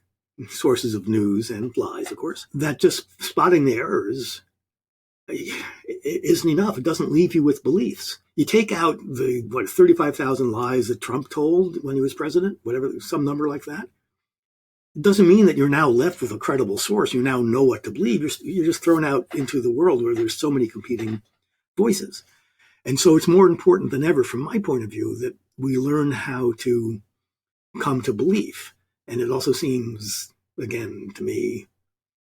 Speaker 1: sources of news and lies, of course, that just spotting the errors isn't enough. It doesn't leave you with beliefs. You take out the 35,000 lies that Trump told when he was president, whatever, some number like that. It doesn't mean that you're now left with a credible source. You now know what to believe. You're just thrown out into the world where there's so many competing voices. And so it's more important than ever, from my point of view, that we learn how to come to belief. And it also seems, again, to me,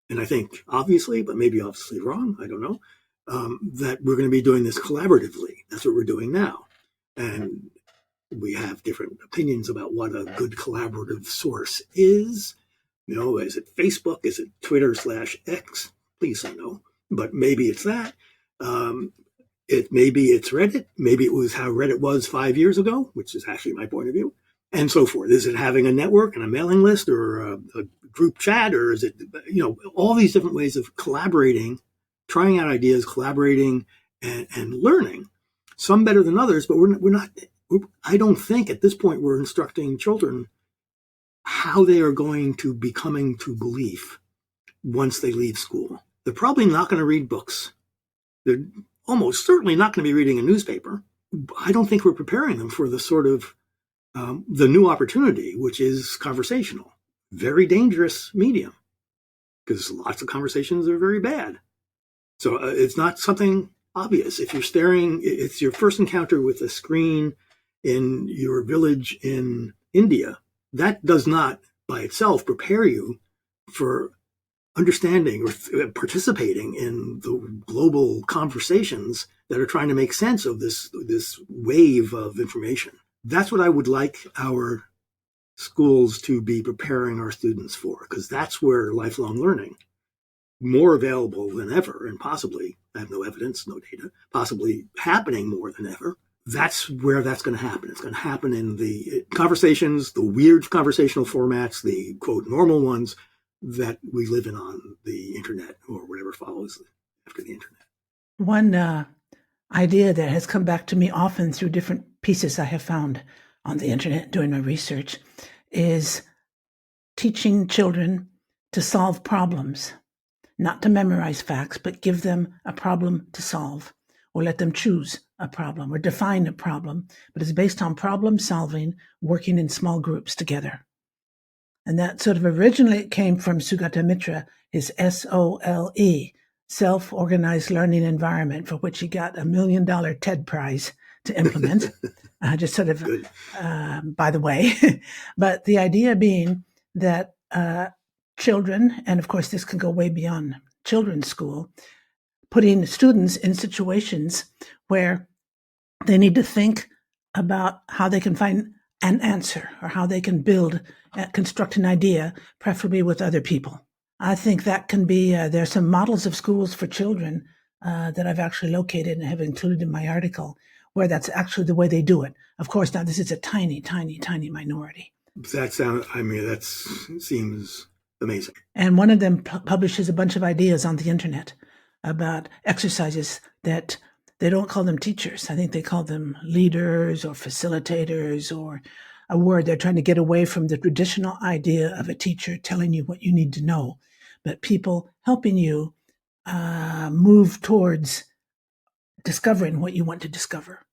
Speaker 1: and I think obviously, but maybe obviously wrong, I don't know, that we're going to be doing this collaboratively. That's what we're doing now. And we have different opinions about what a good collaborative source is. Is it Facebook? Is it Twitter/X? Please say no. But maybe it's that. Maybe it's Reddit. Maybe it was how Reddit was 5 years ago, which is actually my point of view, and so forth. Is it having a network and a mailing list, or a group chat, or is it, all these different ways of collaborating, trying out ideas, collaborating, and learning. Some better than others, but we're not. I don't think at this point we're instructing children how they are going to be coming to belief once they leave school. They're probably not going to read books. They're almost certainly not going to be reading a newspaper. I don't think we're preparing them for the sort of the new opportunity, which is conversational. Very dangerous medium, because lots of conversations are very bad. So it's not something obvious. If you're it's your first encounter with a screen in your village in India, that does not by itself prepare you for understanding or participating in the global conversations that are trying to make sense of this wave of information. That's what I would like our schools to be preparing our students for, because that's where lifelong learning, more available than ever, and possibly, I have no evidence, no data, possibly happening more than ever. That's where that's going to happen. It's going to happen in the conversations, the weird conversational formats, the quote normal ones that we live in on the internet or whatever follows after the internet.
Speaker 2: One idea that has come back to me often through different pieces I have found on the internet doing my research is teaching children to solve problems, not to memorize facts, but give them a problem to solve, or let them choose a problem or define a problem, but it's based on problem solving, working in small groups together. And that sort of originally came from Sugata Mitra, his SOLE, Self-Organized Learning Environment, for which he got $1 million TED Prize to implement, just sort of by the way. But the idea being that children, and of course this can go way beyond children's school, putting students in situations where they need to think about how they can find an answer or how they can construct an idea, preferably with other people. I think that can be, there's some models of schools for children that I've actually located and have included in my article where that's actually the way they do it. Of course, now this is a tiny, tiny, tiny minority.
Speaker 1: That seems amazing.
Speaker 2: And one of them publishes a bunch of ideas on the internet about exercises that they don't call them teachers. I think they call them leaders or facilitators or a word. They're trying to get away from the traditional idea of a teacher telling you what you need to know, but people helping you move towards discovering what you want to discover.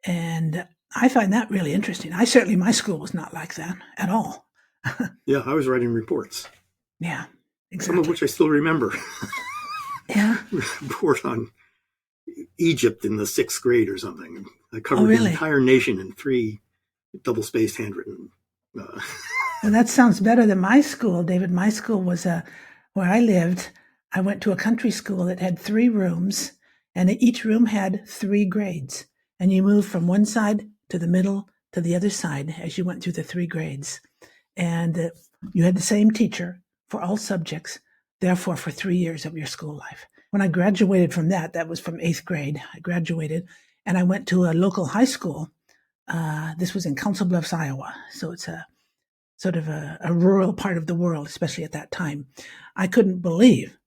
Speaker 2: And I find that really interesting. My school was not like that at all.
Speaker 1: Yeah, I was writing reports.
Speaker 2: Yeah, exactly.
Speaker 1: Some of which I still remember.
Speaker 2: Yeah.
Speaker 1: Report on Egypt in the 6th grade or something. I covered the entire nation in 3 double-spaced handwritten.
Speaker 2: Well, that sounds better than my school, David. My school was where I lived. I went to a country school that had 3 rooms, and each room had 3 grades. And you moved from one side to the middle to the other side as you went through the 3 grades. And you had the same teacher for all subjects, therefore for 3 years of your school life. When I graduated from that was from 8th grade. I graduated and I went to a local high school. This was in Council Bluffs, Iowa. So it's a sort of a rural part of the world, especially at that time. I couldn't believe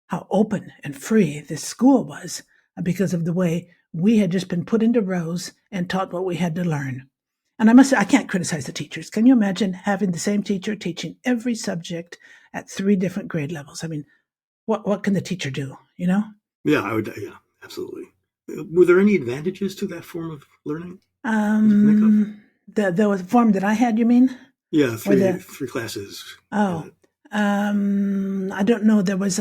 Speaker 2: how open and free this school was because of the way we had just been put into rows and taught what we had to learn. And I must say, I can't criticize the teachers. Can you imagine having the same teacher teaching every subject at 3 different grade levels? I mean, what can the teacher do, you know?
Speaker 1: Yeah, I would. Yeah, absolutely. Were there any advantages to that form of learning?
Speaker 2: The form that I had, you mean?
Speaker 1: Yeah, 3 classes.
Speaker 2: Oh, I don't know. There was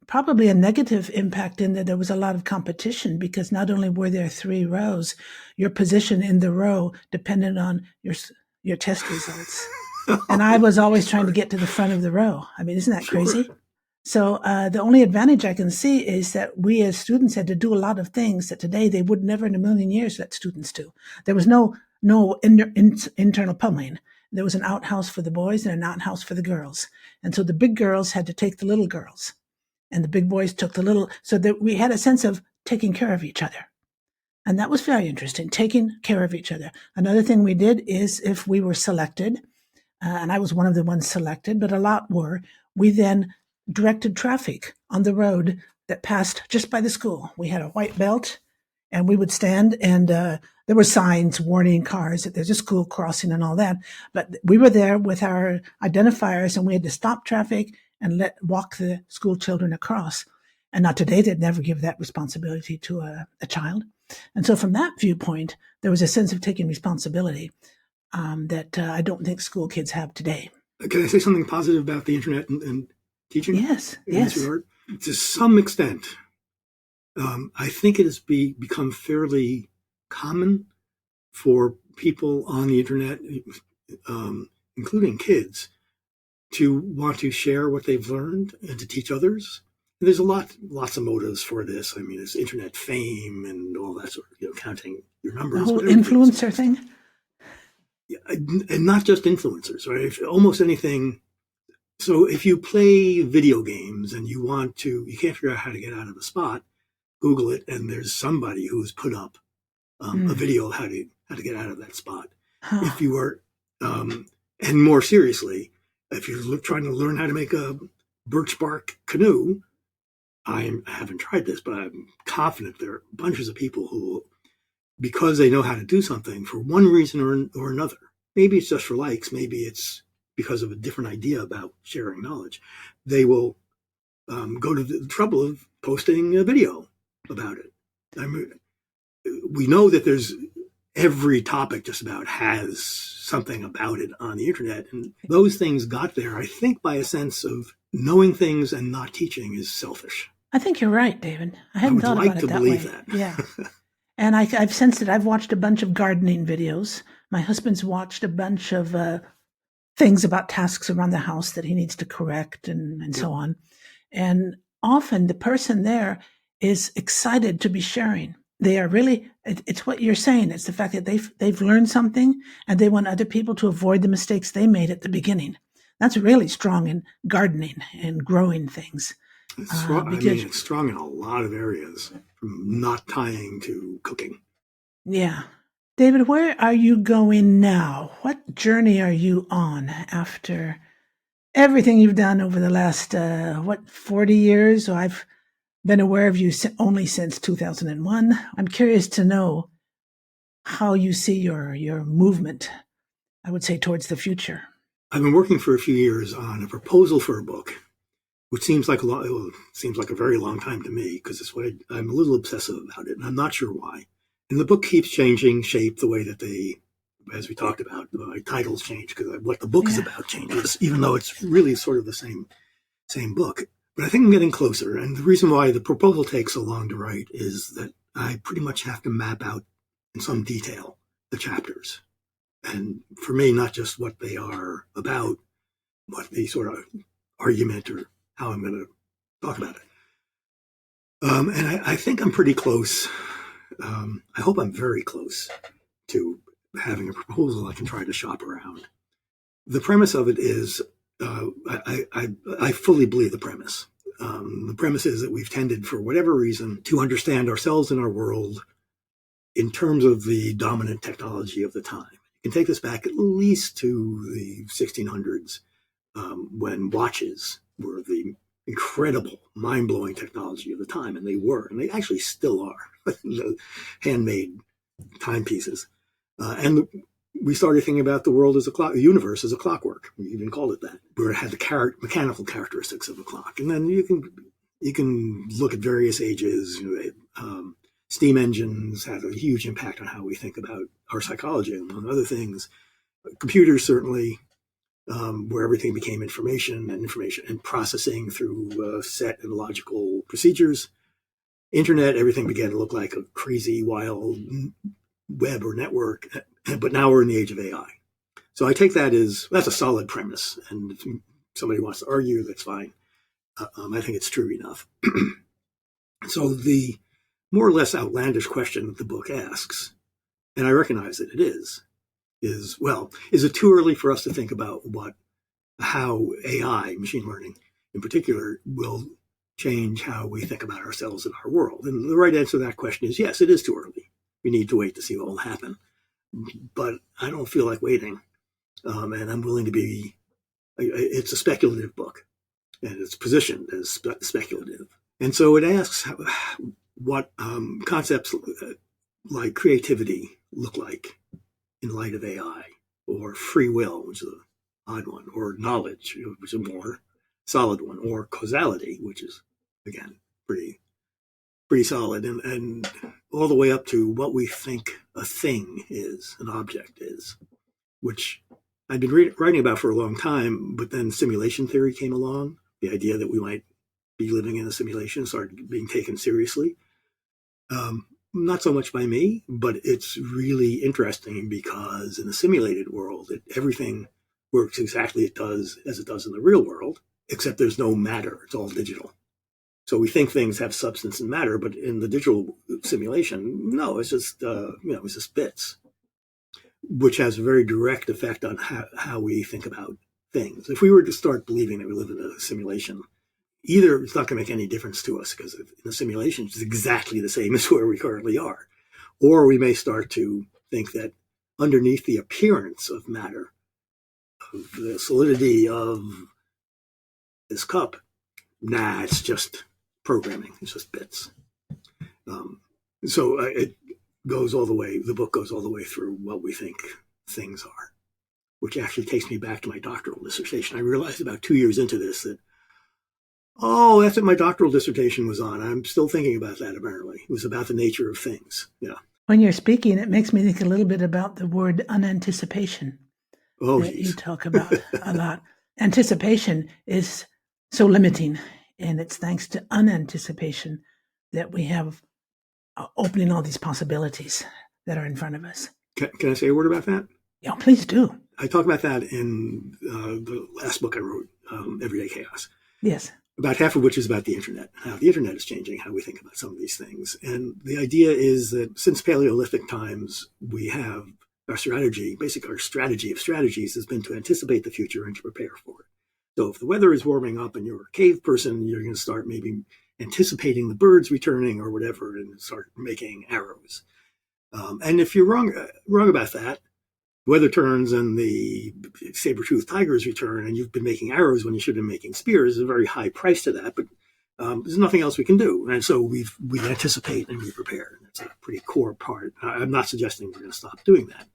Speaker 2: probably a negative impact in that there was a lot of competition because not only were there 3 rows, your position in the row depended on your test results. And I was always trying to get to the front of the row. I mean, isn't that crazy? So the only advantage I can see is that we as students had to do a lot of things that today they would never in a million years let students do. There was no internal plumbing. There was an outhouse for the boys and an outhouse for the girls. And so the big girls had to take the little girls and the big boys took the little, so that we had a sense of taking care of each other. And that was very interesting, taking care of each other. Another thing we did is if we were selected, and I was one of the ones selected, but a lot were, we then directed traffic on the road that passed just by the school. We had a white belt and we would stand and there were signs warning cars that there's a school crossing and all that. But we were there with our identifiers and we had to stop traffic and walk the school children across. And not today, they'd never give that responsibility to a child. And so from that viewpoint, there was a sense of taking responsibility that I don't think school kids have today.
Speaker 1: Can I say something positive about the internet and teaching?
Speaker 2: Yes.
Speaker 1: To some extent, I think it has become fairly common for people on the internet, including kids, to want to share what they've learned and to teach others. And there's lots of motives for this. I mean, it's internet fame and all that sort of, counting your numbers.
Speaker 2: The whole influencer thing?
Speaker 1: Yeah, and not just influencers, right? Almost anything. So if you play video games and you can't figure out how to get out of a spot, Google it, and there's somebody who's put up a video of how to get out of that spot.
Speaker 2: Huh.
Speaker 1: If you are, and more seriously, if you're trying to learn how to make a birch bark canoe, I haven't tried this, but I'm confident there are bunches of people who, because they know how to do something for one reason or another, maybe it's just for likes, maybe it's because of a different idea about sharing knowledge, they will go to the trouble of posting a video about it. I mean, we know that there's every topic just about has something about it on the internet. And those things got there, I think, by a sense of knowing things and not teaching is selfish.
Speaker 2: I think you're right, David. I hadn't thought about it that way.
Speaker 1: That.
Speaker 2: Yeah. And I've sensed it. I've watched a bunch of gardening videos. My husband's watched a bunch of things about tasks around the house that he needs to correct and so on. And often the person there is excited to be sharing. They are really, it's what you're saying. It's the fact that they've learned something and they want other people to avoid the mistakes they made at the beginning. That's really strong in gardening and growing things.
Speaker 1: It's strong, it's strong in a lot of areas, from not tying to cooking.
Speaker 2: Yeah. David, where are you going now? What journey are you on after everything you've done over the last, 40 years? So I've been aware of you only since 2001. I'm curious to know how you see your movement, I would say, towards the future.
Speaker 1: I've been working for a few years on a proposal for a book, which seems like a very long time to me, because I'm a little obsessive about it, and I'm not sure why. And the book keeps changing shape the way that as we talked about, my titles change because what the book is about changes, even though it's really sort of the same book. But I think I'm getting closer, and the reason why the proposal takes so long to write is that I pretty much have to map out in some detail the chapters. And for me, not just what they are about, but the sort of argument or how I'm going to talk about it. And I think I'm pretty close. I hope I'm very close to having a proposal I can try to shop around. The premise of it is, I fully believe the premise. The premise is that we've tended, for whatever reason, to understand ourselves and our world in terms of the dominant technology of the time. You can take this back at least to the 1600s, when watches were the incredible, mind-blowing technology of the time, and they actually still are, the handmade timepieces. And we started thinking about the world as the universe as a clockwork. We even called it that, where it had the mechanical characteristics of a clock. And then you can look at various ages. Steam engines had a huge impact on how we think about our psychology, among other things. Computers certainly, where everything became information and processing through set and logical procedures. Internet, everything began to look like a crazy, wild web or network, but now we're in the age of AI. So I take that's a solid premise, and if somebody wants to argue, that's fine. I think it's true enough. So the more or less outlandish question that the book asks, and I recognize that it is it too early for us to think about how AI, machine learning in particular, will change how we think about ourselves and our world? And the right answer to that question is yes, it is too early. We need to wait to see what will happen. But I don't feel like waiting. And I'm willing to be, it's a speculative book, and it's positioned as speculative. And so it asks what concepts like creativity look like in light of AI, or free will, which is an odd one, or knowledge, which is a more solid one, or causality, which is, again, pretty solid, and all the way up to what we think a thing is, an object is, which I'd been writing about for a long time, but then simulation theory came along, the idea that we might be living in a simulation started being taken seriously. Not so much by me, but it's really interesting because in a simulated world, everything works exactly as it does in the real world, except there's no matter. It's all digital. So we think things have substance and matter, but in the digital simulation, no, it's just it's just bits, which has a very direct effect on how we think about things. If we were to start believing that we live in a simulation, either it's not going to make any difference to us because in the simulation it's exactly the same as where we currently are, or we may start to think that underneath the appearance of matter, of the solidity of this cup, nah, it's just programming. It's just bits. So it goes all the way. The book goes all the way through what we think things are, which actually takes me back to my doctoral dissertation. I realized about 2 years into this that, that's what my doctoral dissertation was on. I'm still thinking about that, apparently. It was about the nature of things. Yeah.
Speaker 2: When you're speaking, it makes me think a little bit about the word unanticipation that you talk about a lot. Anticipation is so limiting, and it's thanks to unanticipation that we have opening all these possibilities that are in front of us.
Speaker 1: Can I say a word about that?
Speaker 2: Yeah, please do.
Speaker 1: I talk about that in the last book I wrote, Everyday Chaos.
Speaker 2: Yes.
Speaker 1: About half of which is about the internet, how the internet is changing how we think about some of these things. And the idea is that since Paleolithic times, we have our strategy, basically our strategy of strategies has been to anticipate the future and to prepare for it. So if the weather is warming up and you're a cave person, you're going to start maybe anticipating the birds returning or whatever and start making arrows. And if you're wrong about that, weather turns and the saber-toothed tigers return and you've been making arrows when you should have been making spears. There's a very high price to that, but there's nothing else we can do. And so we anticipate and we prepare. And that's a pretty core part. I'm not suggesting we're going to stop doing that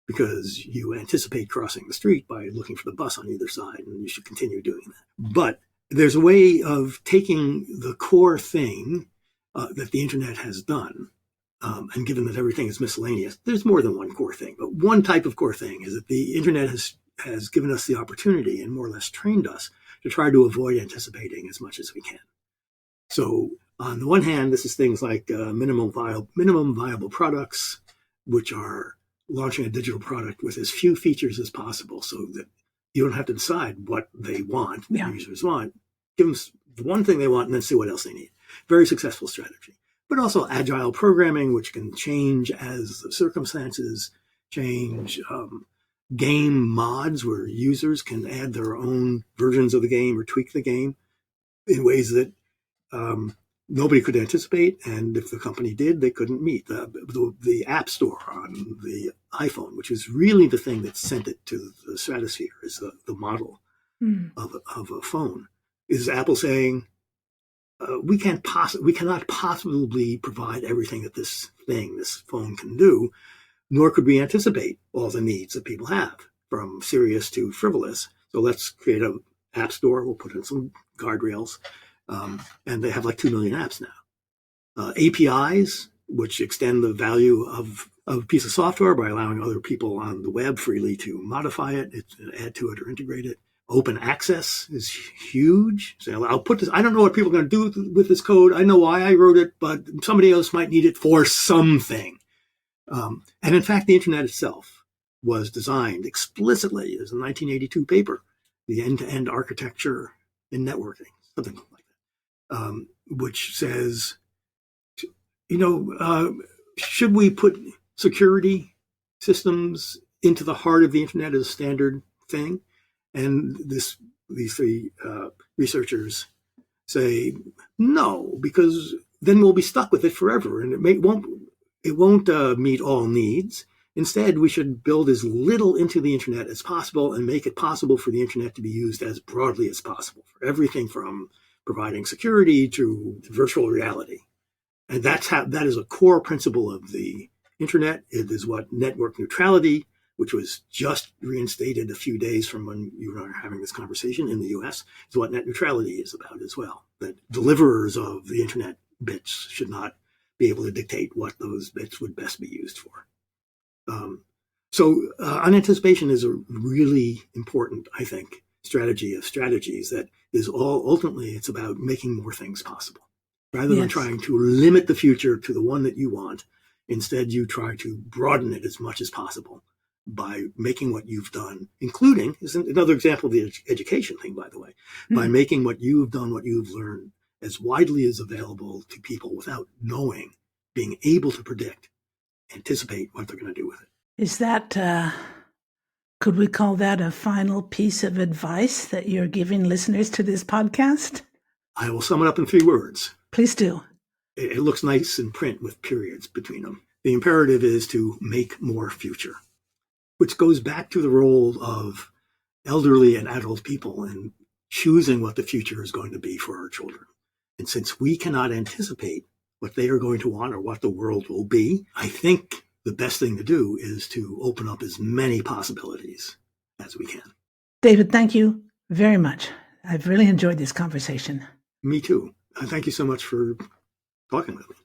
Speaker 1: because you anticipate crossing the street by looking for the bus on either side, and you should continue doing that. But there's a way of taking the core thing that the internet has done, and given that everything is miscellaneous, there's more than one core thing. But one type of core thing is that the internet has given us the opportunity and more or less trained us to try to avoid anticipating as much as we can. So on the one hand, this is things like minimum viable products, which are launching a digital product with as few features as possible so that you don't have to decide what they want, what users want. Give them the one thing they want and then see what else they need. Very successful strategy. But also agile programming, which can change as the circumstances change. Game mods where users can add their own versions of the game or tweak the game in ways that nobody could anticipate. And if the company did, they couldn't meet. The App Store on the iPhone, which is really the thing that sent it to the stratosphere, is the model of a phone. Is Apple saying, we cannot possibly provide everything that this phone can do, nor could we anticipate all the needs that people have, from serious to frivolous. So let's create an app store. We'll put in some guardrails. And they have like 2 million apps now. APIs, which extend the value of a piece of software by allowing other people on the web freely to modify it, add to it, or integrate it. Open access is huge. So I'll put this, I don't know what people are going to do with this code. I know why I wrote it, but somebody else might need it for something. And in fact, the internet itself was designed explicitly as a 1982 paper, the end-to-end architecture in networking, something like that, which says, should we put security systems into the heart of the internet as a standard thing? And these three researchers say no, because then we'll be stuck with it forever, and it won't meet all needs. Instead, we should build as little into the internet as possible and make it possible for the internet to be used as broadly as possible for everything from providing security to virtual reality. And that is a core principle of the internet. It is what network neutrality, which was just reinstated a few days from when you and I are having this conversation in the US, is what net neutrality is about as well. That deliverers of the internet bits should not be able to dictate what those bits would best be used for. So unanticipation is a really important, I think, strategy of strategies that is ultimately it's about making more things possible. Rather than trying to limit the future to the one that you want, instead you try to broaden it as much as possible by making what you've done, including, is another example of the education thing, by the way, by making what you've done, what you've learned, as widely as available to people without knowing, being able to predict, anticipate what they're going to do with it.
Speaker 2: Is that, could we call that a final piece of advice that you're giving listeners to this podcast?
Speaker 1: I will sum it up in 3 words.
Speaker 2: Please do.
Speaker 1: It looks nice in print with periods between them. The imperative is to make more future, which goes back to the role of elderly and adult people in choosing what the future is going to be for our children. And since we cannot anticipate what they are going to want or what the world will be, I think the best thing to do is to open up as many possibilities as we can.
Speaker 2: David, thank you very much. I've really enjoyed this conversation.
Speaker 1: Me too. Thank you so much for talking with me.